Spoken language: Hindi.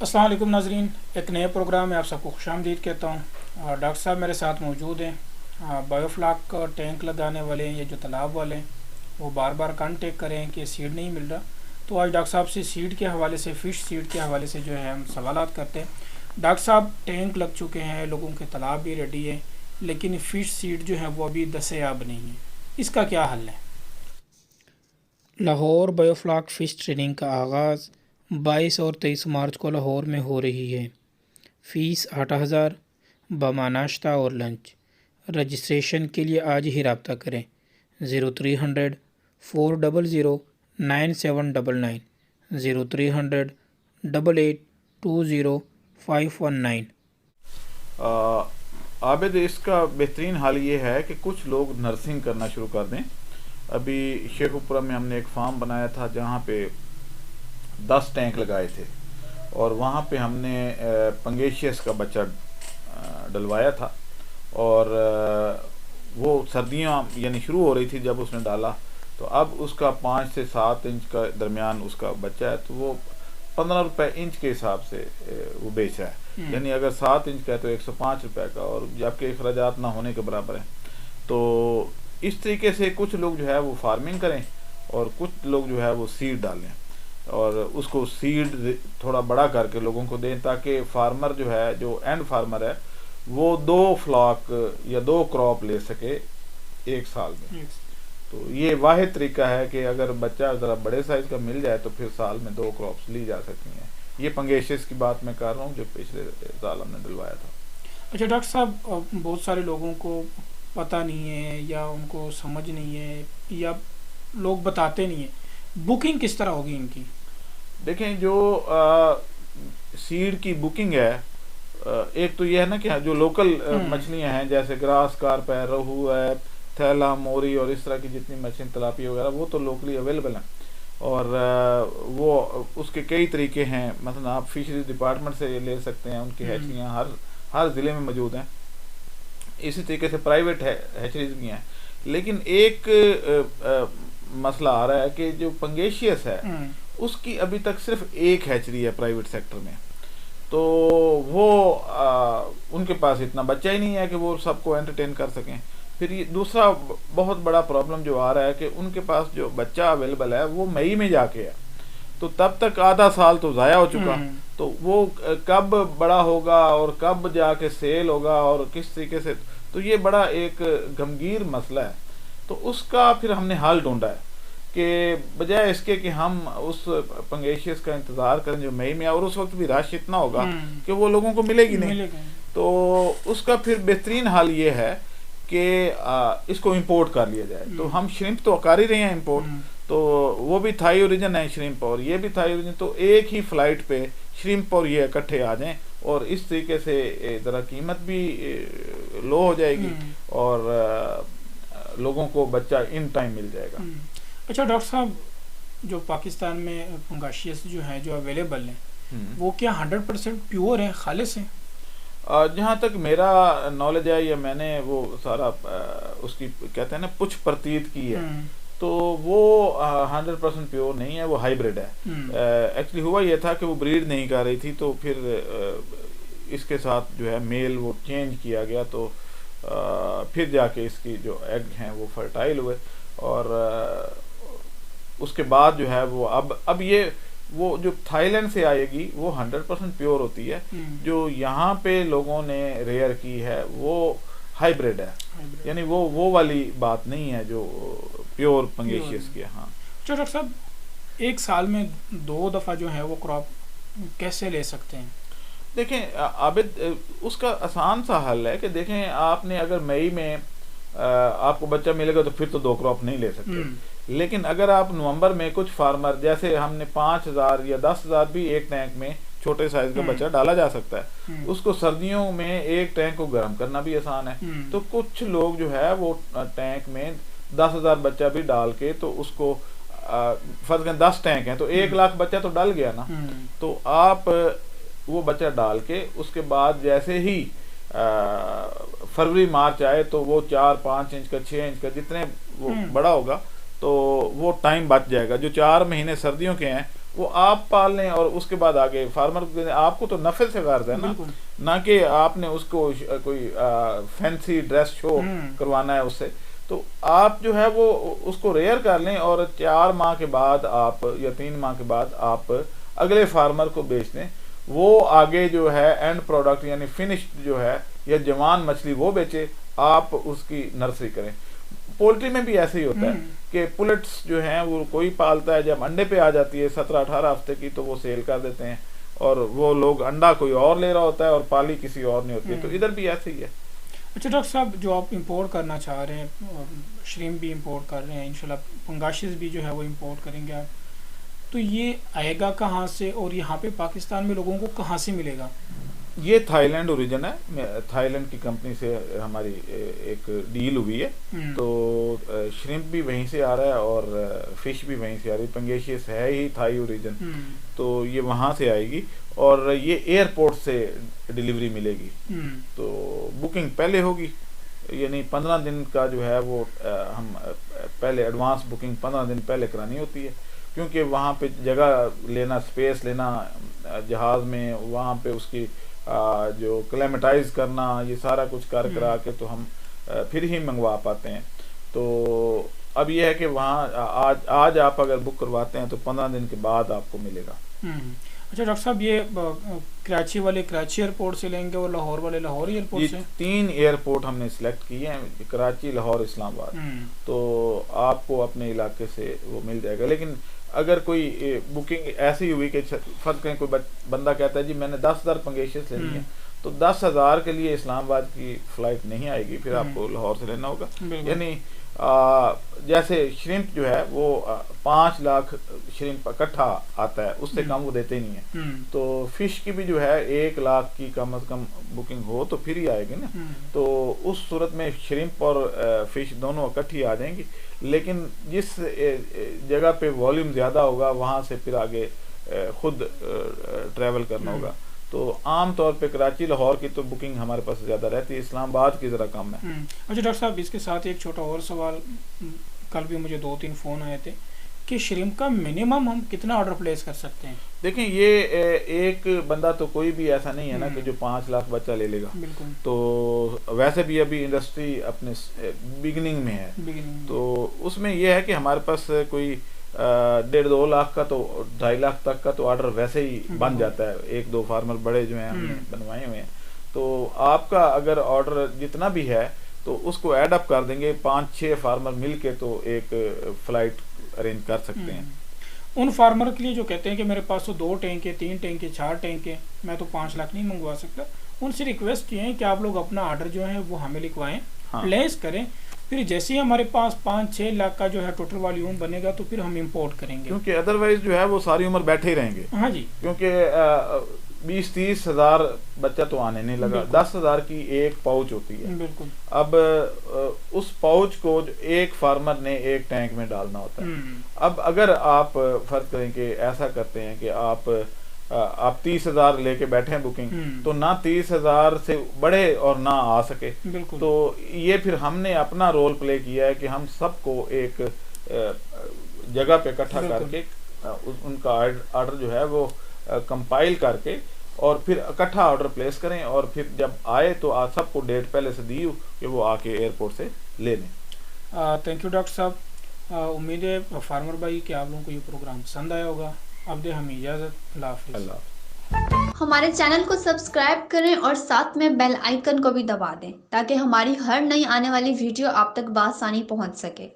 अस्सलाम वालेकुम नाजरीन, एक नए प्रोग्राम में आप सबको खुशामदीद कहता हूँ। डॉक्टर साहब मेरे साथ मौजूद हैं। बायोफ्लाक का टैंक लगाने वाले हैं, ये जो तालाब वाले हैं, वो बार बार कांटेक्ट करें कि सीड नहीं मिल रहा। तो आज डॉक्टर साहब से सीड के हवाले से, फ़िश सीड के हवाले से जो है हम सवालात करते हैं। डॉक्टर साहब, टैंक लग चुके हैं, लोगों के तालाब भी रेडी है, लेकिन फ़िश सीड जो है वो अभी दस्तयाब नहीं है। इसका क्या हल है? लाहौर बायोफ्लाक फ़िश ट्रेनिंग का आगाज़ 22 और 23 मार्च को लाहौर में हो रही है। फ़ीस 8,000 बमा नाश्ता और लंच। रजिस्ट्रेशन के लिए आज ही रब्ता करें 0300 400 9799 0300 8820 519। आबिद, इसका बेहतरीन हाल ये है कि कुछ लोग नर्सिंग करना शुरू कर दें। अभी शेखुपुरा में हमने एक फार्म बनाया था जहाँ पे 10 टैंक लगाए थे और वहाँ पे हमने पंगेशियस का बच्चा डलवाया था और वो सर्दियाँ यानी शुरू हो रही थी जब उसने डाला, तो अब उसका 5 से 7 इंच का दरमियान उसका बच्चा है, तो वो 15 रुपये इंच के हिसाब से वो बेच रहा है। यानी अगर 7 इंच का है तो 105 रुपये का, और जबकि अखराजात ना होने के बराबर है। तो इस तरीके से कुछ लोग जो है वो फार्मिंग करें और कुछ लोग जो है वो सीड डालें और उसको सीड थोड़ा बड़ा करके लोगों को दें, ताकि फार्मर जो है, जो एंड फार्मर है, वो 2 फ्लॉक या 2 क्रॉप ले सके एक साल में। तो ये वाहिद तरीका है कि अगर बच्चा ज़रा बड़े साइज़ का मिल जाए तो फिर साल में 2 क्रॉप्स ली जा सकती हैं। ये पंगेशियस की बात मैं कर रहा हूँ जो पिछले साल हमने डलवाया था। अच्छा डॉक्टर साहब, बहुत सारे लोगों को पता नहीं है या उनको समझ नहीं है या लोग बताते नहीं है, बुकिंग किस तरह होगी इनकी? देखें, जो सीड की बुकिंग है, एक तो ये है ना कि जो लोकल मछलियां हैं जैसे ग्रास कार्प है, रोहू है, थैला, मोरी और इस तरह की जितनी मछली, तलापिया वगैरह, वो तो लोकली अवेलेबल हैं और वो उसके कई तरीके हैं। मतलब आप फिशरीज डिपार्टमेंट से ले सकते हैं, उनकी हैचरियाँ हर ज़िले में मौजूद हैं। इसी तरीके से प्राइवेट हैचरीज भी हैं। लेकिन एक मसला आ रहा है कि जो पंगेशियस है उसकी अभी तक सिर्फ एक हैचरी है प्राइवेट सेक्टर में, तो वो उनके पास इतना बच्चा ही नहीं है कि वो सबको एंटरटेन कर सकें। फिर ये दूसरा बहुत बड़ा प्रॉब्लम जो आ रहा है कि उनके पास जो बच्चा अवेलेबल है वो मई में जाके है, तो तब तक आधा साल तो ज़ाया हो चुका। तो वो कब बड़ा होगा और कब जाके सेल होगा और किस तरीके से, तो ये बड़ा एक गंभीर मसला है। तो उसका फिर हमने हल ढूंढा है कि बजाय इसके कि हम उस पंगेशियस का इंतज़ार करें जो मई में, और उस वक्त भी रश इतना होगा कि वो लोगों को मिलेगी नहीं, तो उसका फिर बेहतरीन हल ये है कि इसको इंपोर्ट कर लिया जाए। तो हम श्रिम्प तो कर ही रहे हैं इंपोर्ट, तो वो भी थाई ओरिजिन है श्रिम्प और ये भी थाई ओरिजिन, तो एक ही फ्लाइट पे श्रिम्प और ये इकट्ठे आ जाएं और इस तरीके से ज़रा कीमत भी लो हो जाएगी और लोगों को बच्चा इन टाइम मिल जाएगा। अच्छा डॉक्टर साहब, जो पाकिस्तान में पंगाशियस जो है जो अवेलेबल हैं, वो क्या 100% प्योर है, खालिस है? जहाँ तक मेरा नॉलेज है या मैंने वो सारा उसकी कहते हैं ना पुछ प्रतीत की है, तो वो 100% प्योर नहीं है, वो हाइब्रिड है। एक्चुअली हुआ ये था कि वो ब्रीड नहीं कर रही थी, तो फिर इसके साथ जो है मेल वो चेंज किया गया, तो फिर जाके इसकी जो एग हैं वो फर्टाइल हुए और उसके बाद जो है वो अब ये वो जो थाईलैंड से आएगी वो 100% प्योर होती है। जो यहाँ पे लोगों ने रेयर की है वो हाइब्रिड है, यानी वो वाली बात नहीं है जो प्योर पंगेशियस की है। हाँ डॉक्टर साहब, एक साल में 2 दफ़ा जो है वो क्रॉप कैसे ले सकते हैं? देखें आबिद, उसका आसान सा हल है कि देखें, आपने अगर मई में आपको बच्चा मिलेगा तो फिर तो 2 क्रॉप नहीं ले सकते। लेकिन अगर आप नवंबर में, कुछ फार्मर जैसे हमने 5,000 या 10,000 भी एक टैंक में छोटे साइज का बच्चा डाला जा सकता है। उसको सर्दियों में एक टैंक को गर्म करना भी आसान है। तो कुछ लोग जो है वो टैंक में 10,000 बच्चा भी डाल के, तो उसको फर्ज करें 10 टैंक हैं तो 1 लाख बच्चा तो डल गया ना। तो आप वो बच्चा डाल के उसके बाद जैसे ही फरवरी मार्च आए तो वो 4-5 इंच का, 6 इंच का, जितने वो बड़ा होगा तो वो टाइम बच जाएगा। जो 4 महीने सर्दियों के हैं वो आप पाल लें और उसके बाद आगे फार्मर को दें। आपको तो नफे से गर्ज है ना, बिल्कुल। ना कि आपने उसको कोई फैंसी ड्रेस शो करवाना है उससे। तो आप जो है वो उसको रेयर कर लें और 4 माह के बाद आप या 3 माह के बाद आप अगले फार्मर को बेच दें। वो आगे जो है एंड प्रोडक्ट यानी फिनिश्ड जो है या जवान मछली वो बेचे, आप उसकी नर्सरी करें। पोल्ट्री में भी ऐसे ही होता है कि पुलेट्स जो हैं वो कोई पालता है, जब अंडे पे आ जाती है 17-18 हफ्ते की तो वो सेल कर देते हैं और वो लोग अंडा कोई और ले रहा होता है और पाली किसी और नहीं होती है। तो इधर भी ऐसे ही है। अच्छा डॉक्टर साहब, जो आप इंपोर्ट करना चाह रहे हैं, श्रिम्प भी इंपोर्ट कर रहे हैं, इंशाल्लाह पंगाशिस भी जो है वो इंपोर्ट करेंगे आप, तो ये आएगा कहाँ से और यहाँ पे पाकिस्तान में लोगों को कहाँ से मिलेगा? ये थाईलैंड ओरिजिन है, थाईलैंड की कंपनी से हमारी एक डील हुई है। तो श्रिम्प भी वहीं से आ रहा है और फिश भी वहीं से आ रही है। पंगेशियस है ही थाई ओरिजिन, तो ये वहाँ से आएगी और ये एयरपोर्ट से डिलीवरी मिलेगी। तो बुकिंग पहले होगी, यानी 15 दिन का जो है वो हम पहले एडवांस बुकिंग 15 दिन पहले करानी होती है, क्योंकि वहाँ पे जगह लेना, स्पेस लेना जहाज़ में, वहाँ पे उसकी जो क्लेमेटाइज करना, ये सारा कुछ कर करा के तो हम फिर ही मंगवा पाते हैं। तो अब ये है कि वहाँ आज आप अगर बुक करवाते हैं तो 15 दिन के बाद आपको मिलेगा। अच्छा डॉक्टर साहब, ये कराची वाले कराची एयरपोर्ट से लेंगे और लाहौर वाले लाहौर एयरपोर्ट से? 3 एयरपोर्ट हमने सिलेक्ट किए हैं, कराची, लाहौर, इस्लामाबाद। तो आपको अपने इलाके से वो मिल जाएगा। लेकिन अगर कोई बुकिंग ऐसी हुई कि फर्ज करें कोई बंदा कहता है जी मैंने 10,000 पंगेशियस लेनी है, तो 10,000 के लिए इस्लामाबाद की फ़्लाइट नहीं आएगी, फिर आपको लाहौर से लेना होगा। यानी जैसे श्रिम्प जो है वो 5 लाख श्रिम्प इकट्ठा आता है, उससे कम वो देते ही नहीं है। तो फिश की भी जो है 1 लाख की कम से कम बुकिंग हो तो फिर ही आएगी ना। तो उस सूरत में श्रिम्प और फिश दोनों इकट्ठी आ जाएंगी। लेकिन जिस जगह पे वॉल्यूम ज़्यादा होगा वहाँ से फिर आगे खुद ट्रैवल करना होगा। तो आम तौर पे कराची, लाहौर की तो बुकिंग हमारे पास ज़्यादा रहती है, इस्लामाबाद की ज़रा कम है। अच्छा डॉक्टर साहब, इसके साथ एक छोटा और सवाल, कल भी मुझे 2-3 फ़ोन आए थे कि श्रिम्प का मिनिमम हम कितना ऑर्डर प्लेस कर सकते हैं? देखें, ये एक बंदा तो कोई भी ऐसा नहीं है ना कि जो 5 लाख बच्चा ले लेगा। बिल्कुल। तो वैसे भी अभी इंडस्ट्री अपने बिगिनिंग में है, तो उसमें यह है कि हमारे पास कोई 1.5-2 लाख का तो 2.5 लाख तक का तो ऑर्डर वैसे ही बन जाता है। 1-2 फार्मर बड़े जो हैं हमने बनवाए हुए हैं। तो आपका अगर ऑर्डर जितना भी है तो उसको ऐड अप कर देंगे, 5-6 फार्मर मिलके तो एक फ्लाइट अरेंज कर सकते हैं। उन फार्मर के लिए जो कहते हैं कि मेरे पास तो 2 टैंक है, 3 टैंक है, 4 टैंक है, मैं तो 5 लाख नहीं मंगवा सकता, उनसे रिक्वेस्ट ये है कि आप लोग अपना ऑर्डर जो है वो हमें लिखवाएं, प्लेस करें, फिर जैसे ही हमारे पास 5-6 लाख का जो है टोटल वॉल्यूम बनेगा तो फिर हम इंपोर्ट करेंगे, क्योंकि अदरवाइज जो है वो सारी उम्र बैठे ही रहेंगे। हाँ जी, क्योंकि 20-30 हज़ार बच्चा तो आने नहीं लगा। 10,000 की एक पाउच होती है। बिल्कुल। अब उस पाउच को एक फार्मर ने एक टैंक में डालना होता है। अब अगर आप फर्ज करें कि ऐसा करते हैं कि आप 30,000 लेके बैठे हैं बुकिंग, तो ना 30,000 से बढ़े और ना आ सके। तो ये फिर हमने अपना रोल प्ले किया है कि हम सबको एक जगह पे इकट्ठा करके उनका ऑर्डर जो है वो कंपाइल करके और फिर इकट्ठा ऑर्डर प्लेस करें और फिर जब आए तो आप सबको डेट पहले से दी कि वो आके एयरपोर्ट से ले लें। थैंक यू डॉक्टर साहब। उम्मीद है फार्मर भाई कि आप लोगों को ये प्रोग्राम पसंद आया होगा। अब दे हमें इजाज़त। अल्लाह हाफ़िज़। हमारे चैनल को सब्सक्राइब करें और साथ में बेल आइकन को भी दबा दें ताकि हमारी हर नई आने वाली वीडियो आप तक बआसानी पहुंच सके।